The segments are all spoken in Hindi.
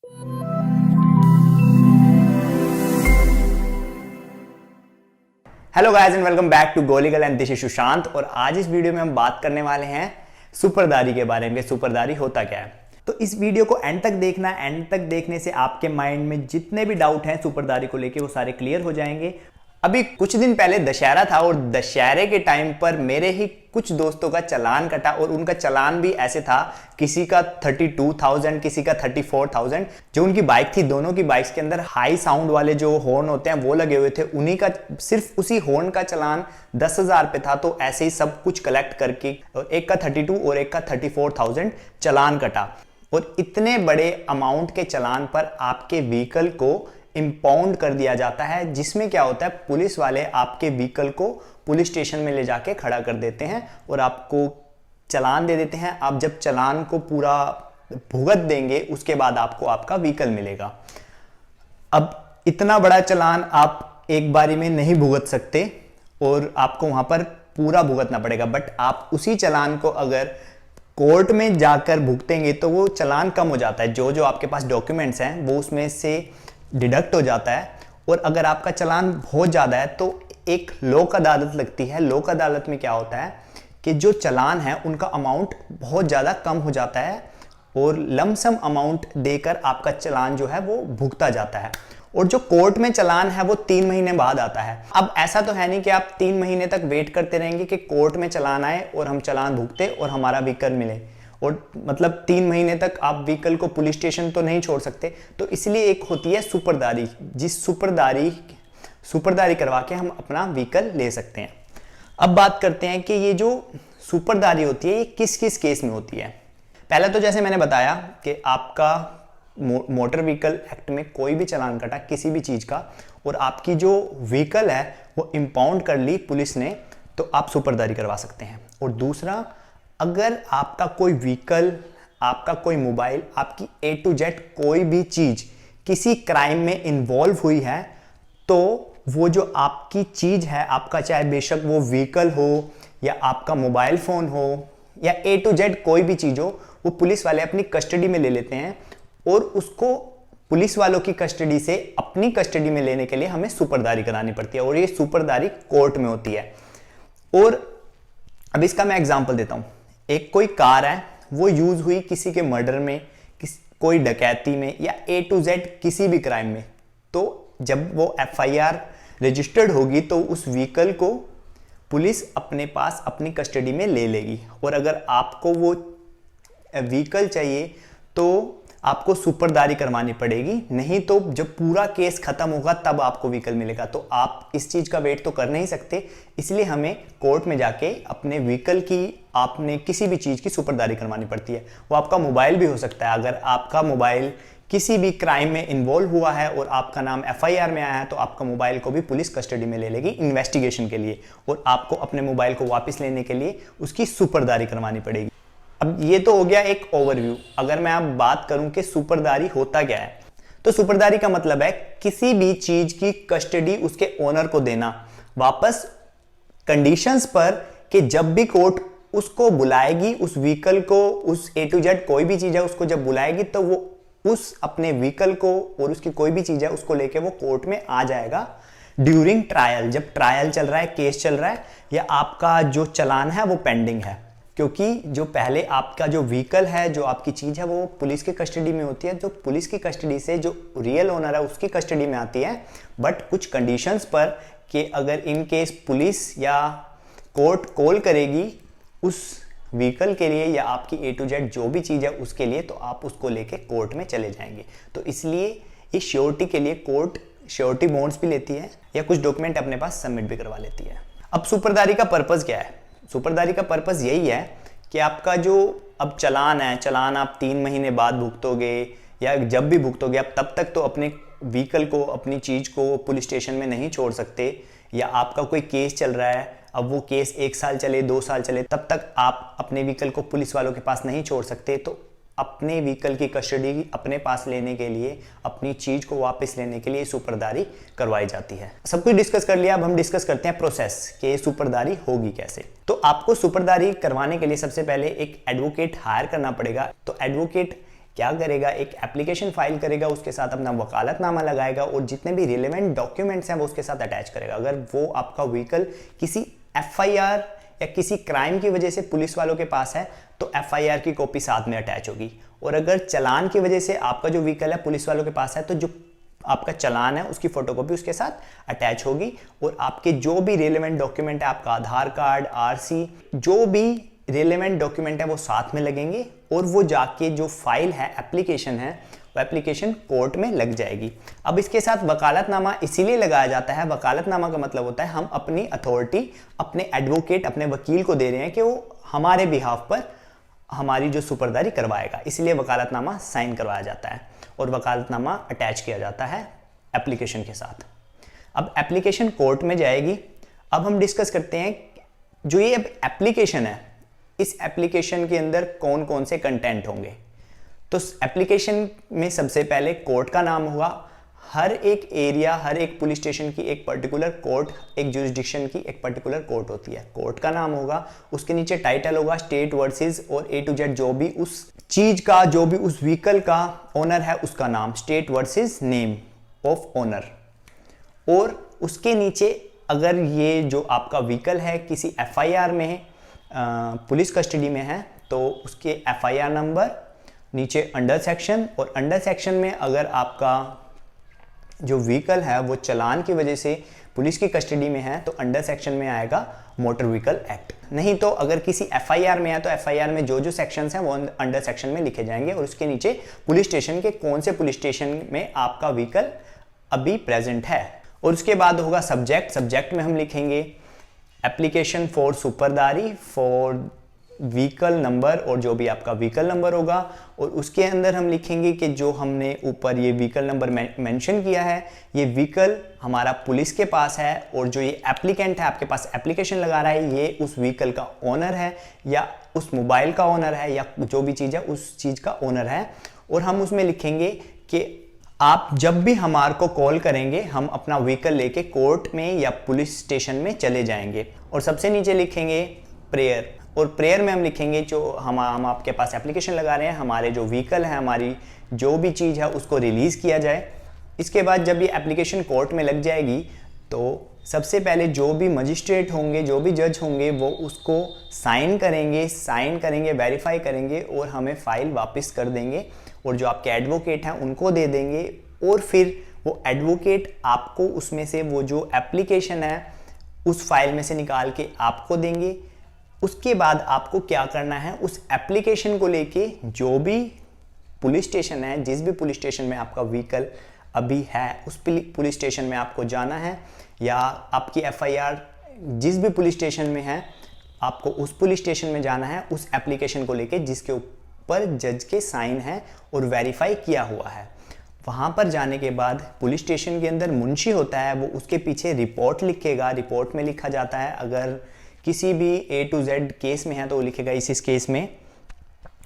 Hello guys and welcome back to GoLegal and this is Sushant. और आज इस वीडियो में हम बात करने वाले हैं सुपरदारी के बारे में। सुपरदारी होता क्या है, तो इस वीडियो को एंड तक देखना। एंड तक देखने से आपके माइंड में जितने भी डाउट हैं सुपरदारी को लेके वो सारे क्लियर हो जाएंगे। अभी कुछ दिन पहले दशहरा था और दशहरे के टाइम पर मेरे ही कुछ दोस्तों का चालान कटा और उनका चालान भी ऐसे था, किसी का 32,000 किसी का 34,000। जो उनकी बाइक थी, दोनों की बाइक्स के अंदर हाई साउंड वाले जो हॉर्न होते हैं वो लगे हुए थे, उन्हीं का सिर्फ उसी हॉर्न का चालान 10,000 पे था। तो ऐसे ही सब कुछ कलेक्ट करके एक का 32 और एक का 34,000 चालान कटा। और इतने बड़े अमाउंट के चालान पर आपके व्हीकल को इंपाउंड कर दिया जाता है, जिसमें क्या होता है, पुलिस वाले आपके व्हीकल को पुलिस स्टेशन में ले जाके खड़ा कर देते हैं और आपको चालान दे देते हैं। आप जब चालान को पूरा भुगत देंगे उसके बाद आपको आपका व्हीकल मिलेगा। अब इतना बड़ा चालान आप एक बारी में नहीं भुगत सकते और आपको वहां पर पूरा भुगतना पड़ेगा। बट आप उसी चालान को अगर कोर्ट में जाकर भुगतेंगे तो वो चालान कम हो जाता है। जो आपके पास डॉक्यूमेंट्स हैं वो उसमें से डिडक्ट हो जाता है। और अगर आपका चालान बहुत ज़्यादा है तो एक लोक अदालत लगती है। लोक अदालत में क्या होता है कि जो चालान है उनका अमाउंट बहुत ज़्यादा कम हो जाता है और लमसम अमाउंट देकर आपका चालान जो है वो भुगता जाता है। और जो कोर्ट में चालान है वो 3 महीने बाद आता है। अब ऐसा तो है नहीं कि आप 3 महीने तक वेट करते रहेंगे कि कोर्ट में चालान आए और हम चालान भुगते और हमारा व्हीकल मिले। और मतलब 3 महीने तक आप व्हीकल को पुलिस स्टेशन तो नहीं छोड़ सकते। तो इसलिए एक होती है सुपरदारी, जिस सुपरदारी करवा के हम अपना व्हीकल ले सकते हैं। अब बात करते हैं कि ये जो सुपरदारी होती है ये किस किस केस में होती है। पहले तो जैसे मैंने बताया कि आपका मोटर व्हीकल एक्ट में कोई भी चालान कटा किसी भी चीज़ का और आपकी जो व्हीकल है वो इंपाउंड कर ली पुलिस ने, तो आप सुपरदारी करवा सकते हैं। और दूसरा, अगर आपका कोई व्हीकल, आपका कोई मोबाइल, आपकी A to Z कोई भी चीज़ किसी क्राइम में इन्वॉल्व हुई है तो वो जो आपकी चीज़ है, आपका चाहे बेशक वो व्हीकल हो या आपका मोबाइल फ़ोन हो या A to Z कोई भी चीज़ हो, वो पुलिस वाले अपनी कस्टडी में ले लेते हैं और उसको पुलिस वालों की कस्टडी से अपनी कस्टडी में लेने के लिए हमें सुपरदारी करानी पड़ती है। और ये सुपरदारी कोर्ट में होती है। और अब इसका मैं एग्जांपल देता हूँ। एक कोई कार है, वो यूज़ हुई किसी के मर्डर में, कोई डकैती में या A to Z किसी भी क्राइम में, तो जब वो FIR रजिस्टर्ड होगी तो उस व्हीकल को पुलिस अपने पास अपनी कस्टडी में ले लेगी। और अगर आपको वो व्हीकल चाहिए तो आपको सुपरदारी करवानी पड़ेगी, नहीं तो जब पूरा केस खत्म होगा तब आपको व्हीकल मिलेगा। तो आप इस चीज़ का वेट तो कर नहीं सकते, इसलिए हमें कोर्ट में जाके अपने व्हीकल की, आपने किसी भी चीज़ की सुपरदारी करवानी पड़ती है। वो आपका मोबाइल भी हो सकता है। अगर आपका मोबाइल किसी भी क्राइम में इन्वॉल्व हुआ है और आपका नाम FIR में आया है तो आपका मोबाइल को भी पुलिस कस्टडी में ले लेगी इन्वेस्टिगेशन के लिए और आपको अपने मोबाइल को वापस लेने के लिए उसकी सुपरदारी करवानी पड़ेगी। अब ये तो हो गया एक ओवरव्यू। अगर मैं अब बात करूं कि सुपरदारी होता क्या है, तो सुपरदारी का मतलब है किसी भी चीज की कस्टडी उसके ओनर को देना वापस, कंडीशंस पर कि जब भी कोर्ट उसको बुलाएगी, उस व्हीकल को, उस A to Z कोई भी चीज है उसको जब बुलाएगी तो वो उस अपने व्हीकल को और उसकी कोई भी चीज है उसको लेके वो कोर्ट में आ जाएगा ड्यूरिंग ट्रायल। जब ट्रायल चल रहा है, केस चल रहा है या आपका जो चालान है वो पेंडिंग है। क्योंकि जो पहले आपका जो व्हीकल है, जो आपकी चीज़ है वो पुलिस की कस्टडी में होती है, जो पुलिस की कस्टडी से जो रियल ओनर है उसकी कस्टडी में आती है। बट कुछ कंडीशंस पर कि अगर इन केस पुलिस या कोर्ट कॉल करेगी उस व्हीकल के लिए या आपकी A to Z जो भी चीज़ है उसके लिए, तो आप उसको लेके कोर्ट में चले जाएंगे। तो इसलिए इस श्योरिटी के लिए कोर्ट श्योरिटी बॉन्ड्स भी लेती है या कुछ डॉक्यूमेंट अपने पास सबमिट भी करवा लेती है। अब सुपरदारी का पर्पज़ क्या है? सुपरदारी का पर्पज़ यही है कि आपका जो अब चालान है, चालान आप 3 महीने बाद भुगतोगे या जब भी भुगतोगे, आप तब तक तो अपने व्हीकल को, अपनी चीज़ को पुलिस स्टेशन में नहीं छोड़ सकते। या आपका कोई केस चल रहा है, अब वो केस 1 साल चले, 2 साल चले, तब तक आप अपने व्हीकल को पुलिस वालों के पास नहीं छोड़ सकते। तो अपने व्हीकल की कस्टडी अपने पास लेने के लिए, अपनी चीज़ को वापस लेने के लिए सुपरदारी करवाई जाती है। सब कुछ डिस्कस कर लिया, अब हम डिस्कस करते हैं प्रोसेस कि सुपरदारी होगी कैसे। तो आपको सुपरदारी करवाने के लिए सबसे पहले एक एडवोकेट हायर करना पड़ेगा। तो एडवोकेट क्या करेगा, एक एप्लीकेशन फाइल करेगा, उसके साथ अपना वकालतनामा लगाएगा और जितने भी रिलेवेंट डॉक्यूमेंट्स हैं वो उसके साथ अटैच करेगा। अगर वो आपका व्हीकल किसी एफआईआर या किसी क्राइम की वजह से पुलिस वालों के पास है तो एफआईआर की कॉपी साथ में अटैच होगी, और अगर चालान की वजह से आपका जो व्हीकल है पुलिस वालों के पास है तो जो आपका चालान है उसकी फोटोकॉपी उसके साथ अटैच होगी। और आपके जो भी रिलेवेंट डॉक्यूमेंट है, आपका आधार कार्ड, आरसी, जो भी रिलेवेंट डॉक्यूमेंट है वो साथ में लगेंगे और वो जाके जो फाइल है, एप्लीकेशन है, वो एप्लीकेशन कोर्ट में लग जाएगी। अब इसके साथ वकालतनामा इसीलिए लगाया जाता है, वकालतनामा का मतलब होता है हम अपनी अथॉरिटी अपने एडवोकेट, अपने वकील को दे रहे हैं कि वो हमारे बिहाफ पर हमारी जो सुपरदारी करवाएगा, इसलिए वकालतनामा साइन करवाया जाता है और वकालतनामा अटैच किया जाता है एप्लीकेशन के साथ। अब एप्लीकेशन कोर्ट में जाएगी। अब हम डिस्कस करते हैं जो ये एप्लीकेशन है, इस एप्लीकेशन के अंदर कौन कौन से कंटेंट होंगे। तो एप्लीकेशन में सबसे पहले कोर्ट का नाम होगा। हर एक एरिया, हर एक पुलिस स्टेशन की एक पर्टिकुलर कोर्ट, एक जुरिस्डिक्शन की एक पर्टिकुलर कोर्ट होती है, कोर्ट का नाम होगा। उसके नीचे टाइटल होगा स्टेट वर्सेस और A to Z, जो भी उस चीज का, जो भी उस व्हीकल का ओनर है उसका नाम, state versus name of owner. और उसके नीचे अगर ये जो आपका व्हीकल है किसी एफआईआर में है, पुलिस कस्टडी में है, तो उसके एफआईआर नंबर, नीचे अंडर सेक्शन, और अंडर सेक्शन में अगर आपका जो व्हीकल है वो चालान की वजह से पुलिस की कस्टडी में है तो अंडर सेक्शन में आएगा मोटर व्हीकल एक्ट। नहीं तो अगर किसी एफआईआर में है तो एफआईआर में जो जो सेक्शंस हैं वो अंडर सेक्शन में लिखे जाएंगे और उसके नीचे पुलिस स्टेशन के कौन से पुलिस स्टेशन में आपका व्हीकल अभी प्रेजेंट है। और उसके बाद होगा सब्जेक्ट। सब्जेक्ट में हम लिखेंगे एप्लीकेशन फॉर सुपरदारी फॉर व्हीकल नंबर, और जो भी आपका व्हीकल नंबर होगा, और उसके अंदर हम लिखेंगे कि जो हमने ऊपर ये व्हीकल नंबर मेंशन किया है, ये व्हीकल हमारा पुलिस के पास है, और जो ये एप्लीकेंट है आपके पास एप्लीकेशन लगा रहा है, ये उस व्हीकल का ओनर है या उस मोबाइल का ओनर है या जो भी चीज़ है उस चीज़ का ओनर है। और हम उसमें लिखेंगे कि आप जब भी हमारे को कॉल करेंगे हम अपना व्हीकल लेके कोर्ट में या पुलिस स्टेशन में चले जाएंगे। और सबसे नीचे लिखेंगे प्रेयर, और प्रेयर में हम लिखेंगे जो हम आपके पास एप्लीकेशन लगा रहे हैं, हमारे जो व्हीकल है, हमारी जो भी चीज़ है उसको रिलीज़ किया जाए। इसके बाद जब ये एप्लीकेशन कोर्ट में लग जाएगी तो सबसे पहले जो भी मजिस्ट्रेट होंगे, जो भी जज होंगे, वो उसको साइन करेंगे, वेरीफाई करेंगे और हमें फ़ाइल वापस कर देंगे, और जो आपके एडवोकेट हैं उनको दे देंगे। और फिर वो एडवोकेट आपको उसमें से वो जो एप्लीकेशन है उस फाइल में से निकाल के आपको देंगे। उसके बाद आपको क्या करना है, उस एप्लीकेशन को लेके जो भी पुलिस स्टेशन है, जिस भी पुलिस स्टेशन में आपका व्हीकल अभी है उस पुलिस स्टेशन में आपको जाना है, या आपकी एफआईआर जिस भी पुलिस स्टेशन में है आपको उस पुलिस स्टेशन में जाना है उस एप्लीकेशन को लेके जिसके ऊपर जज के साइन है और वेरीफाई किया हुआ है। वहाँ पर जाने के बाद पुलिस स्टेशन के अंदर मुंशी होता है, वो उसके पीछे रिपोर्ट लिखेगा। रिपोर्ट में लिखा जाता है अगर किसी भी A to Z केस में है तो वो लिखेगा इस केस में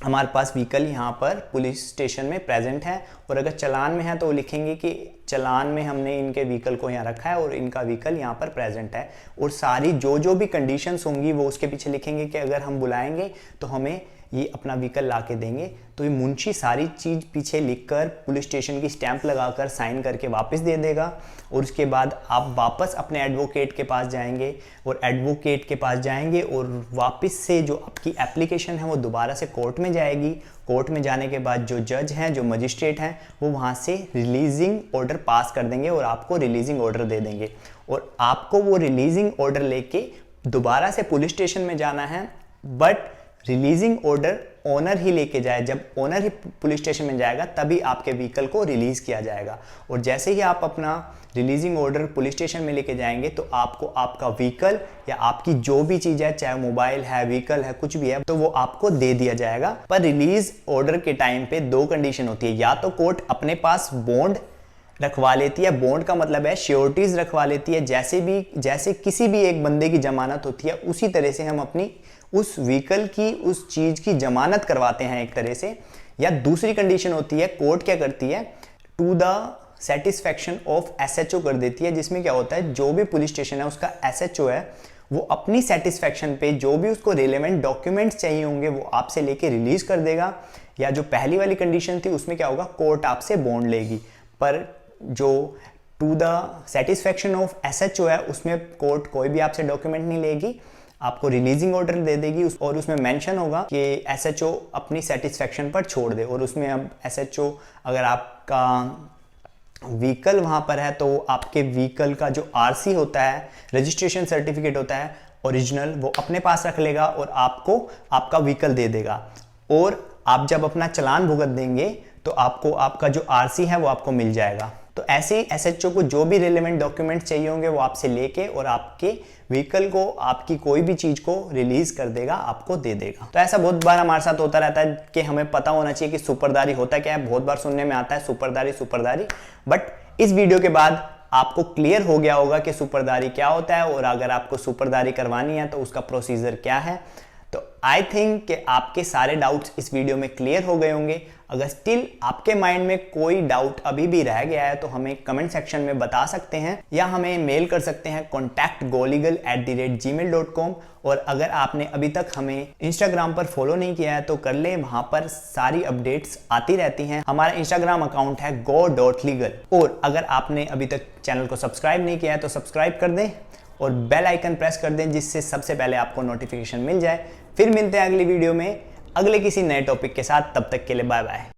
हमारे पास व्हीकल यहाँ पर पुलिस स्टेशन में प्रेजेंट है, और अगर चालान में है तो वो लिखेंगे कि चालान में हमने इनके व्हीकल को यहाँ रखा है और इनका व्हीकल यहाँ पर प्रेजेंट है। और सारी जो भी कंडीशंस होंगी वो उसके पीछे लिखेंगे कि अगर हम बुलाएंगे तो हमें ये अपना व्हीकल ला के देंगे। तो ये मुंशी सारी चीज़ पीछे लिखकर पुलिस स्टेशन की स्टैंप लगाकर साइन करके वापस दे देगा। और उसके बाद आप वापस अपने एडवोकेट के पास जाएंगे और वापस से जो आपकी एप्लीकेशन है वो दोबारा से कोर्ट में जाएगी। कोर्ट में जाने के बाद जो जज हैं, जो मजिस्ट्रेट हैं, वो वहाँ से रिलीजिंग ऑर्डर पास कर देंगे और आपको रिलीजिंग ऑर्डर दे देंगे, और आपको वो रिलीजिंग ऑर्डर लेके दोबारा से पुलिस स्टेशन में जाना है। बट रिलीजिंग ऑर्डर ओनर ही लेके जाए, जब ओनर ही पुलिस स्टेशन में जाएगा तभी आपके व्हीकल को रिलीज किया जाएगा। और जैसे ही आप अपना रिलीजिंग ऑर्डर पुलिस स्टेशन में लेके जाएंगे तो आपको आपका व्हीकल या आपकी जो भी चीज़ है, चाहे मोबाइल है, व्हीकल है, कुछ भी है, तो वो आपको दे दिया जाएगा। पर रिलीज ऑर्डर के टाइम पे दो कंडीशन होती है, या तो कोर्ट अपने पास बॉन्ड रखवा लेती है, बॉन्ड का मतलब है श्योरिटीज रखवा लेती है, जैसे किसी भी एक बंदे की जमानत होती है उसी तरह से हम अपनी उस व्हीकल की, उस चीज़ की जमानत करवाते हैं एक तरह से। या दूसरी कंडीशन होती है, कोर्ट क्या करती है, to the satisfaction of SHO कर देती है, जिसमें क्या होता है जो भी पुलिस स्टेशन है उसका एसएचओ है वो अपनी सेटिस्फेक्शन पे जो भी उसको रिलेवेंट डॉक्यूमेंट्स चाहिए होंगे वो आपसे लेके रिलीज कर देगा। या जो पहली वाली कंडीशन थी उसमें क्या होगा, कोर्ट आपसे बॉन्ड लेगी, पर जो to the satisfaction of SHO है उसमें कोर्ट कोई भी आपसे डॉक्यूमेंट नहीं लेगी, आपको रिलीजिंग ऑर्डर दे देगी और उसमें मेंशन होगा कि एसएचओ अपनी सेटिस्फेक्शन पर छोड़ दे। और उसमें अब एसएचओ अगर आपका व्हीकल वहाँ पर है तो आपके व्हीकल का जो आरसी होता है, रजिस्ट्रेशन सर्टिफिकेट होता है ओरिजिनल, वो अपने पास रख लेगा और आपको आपका व्हीकल दे देगा। और आप जब अपना चालान भुगत देंगे तो आपको आपका जो आरसी है वो आपको मिल जाएगा। तो ऐसे ही एसएचओ को जो भी रिलेवेंट डॉक्यूमेंट चाहिए होंगे वो आपसे लेके और आपके व्हीकल को, आपकी कोई भी चीज को रिलीज कर देगा, आपको दे देगा। तो ऐसा बहुत बार हमारे साथ होता रहता है कि हमें पता होना चाहिए कि सुपरदारी होता क्या है। बहुत बार सुनने में आता है सुपरदारी, बट इस वीडियो के बाद आपको क्लियर हो गया होगा कि सुपरदारी क्या होता है और अगर आपको सुपरदारी करवानी है तो उसका प्रोसीजर क्या है। तो आई थिंक कि आपके सारे डाउट्स इस वीडियो में क्लियर हो गए होंगे। अगर स्टिल आपके माइंड में कोई डाउट अभी भी रह गया है तो हमें कमेंट सेक्शन में बता सकते हैं या हमें मेल कर सकते हैं contactgolegal@gmail.com। और अगर आपने अभी तक हमें इंस्टाग्राम पर फॉलो नहीं किया है तो कर ले, वहां पर सारी अपडेट्स आती रहती हैं। हमारा इंस्टाग्राम अकाउंट है go.legal। और अगर आपने अभी तक चैनल को सब्सक्राइब नहीं किया है तो सब्सक्राइब कर दें और बेल आइकन प्रेस कर दें जिससे सबसे पहले आपको नोटिफिकेशन मिल जाए। फिर मिलते हैं अगली वीडियो में अगले किसी नए टॉपिक के साथ, तब तक के लिए बाय बाय।